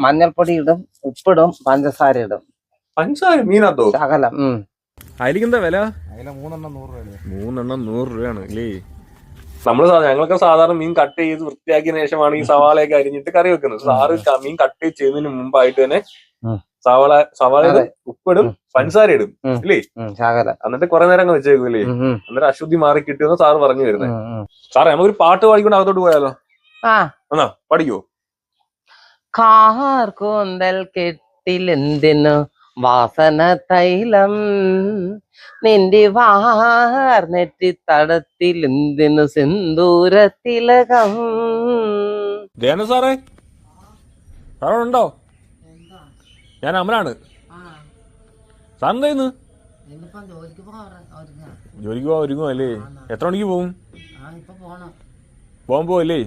മഞ്ഞൾപ്പൊടി ഇടും, ഉപ്പിടും, പഞ്ചസാര ഇടും. പഞ്ചസാര മീനകത്തോ? ശകലം. അയിലേക്ക് എന്താ വില? അതിലെ 3 എണ്ണം 100 രൂപ. 3 എണ്ണം 100 രൂപയാണ് അല്ലേ? ഞങ്ങളൊക്കെ സാധാരണ മീൻ കട്ട് ചെയ്ത് വൃത്തിയാക്കിയതിനു ശേഷമാണ് ഈ സവാളയൊക്കെ അരിഞ്ഞിട്ട് കറി വെക്കുന്നത്. സാറ് മീൻ കട്ട് ചെയ്യുന്നതിന് മുമ്പായിട്ട് തന്നെ സവാള ഉപ്പിടും, പഞ്ചസാര ഇടും ഇല്ലേ? എന്നിട്ട് കുറെ നേരം അങ്ങ് വെച്ചേക്കും ഇല്ലേ? എന്നിട്ട് അശുദ്ധി മാറി കിട്ടിയെന്ന് സാറ് പറഞ്ഞു വരുന്നത്. സാറേ നമുക്കൊരു പാട്ട് പാടിക്കൊണ്ട് അകത്തോട്ട് പോയാലോ? എന്നാ പഠിക്കോ? കാർ കൂന്തൽ കെട്ടിലെന്തിനു വാസന തൈലം, നിന്റെ വാർനെറ്റി തടത്തിലെന്തിനു സിന്ദൂര തിലകം. സാറേ സാറോടുണ്ടോ? ഞാൻ അമലാണ്. സാറെന്താ ചെയ്യുന്നു? ജോലിക്ക് പോവാ ഒരുങ്ങോ അല്ലേ? എത്ര മണിക്ക് പോവും? പോവാൻ പോവല്ലേ?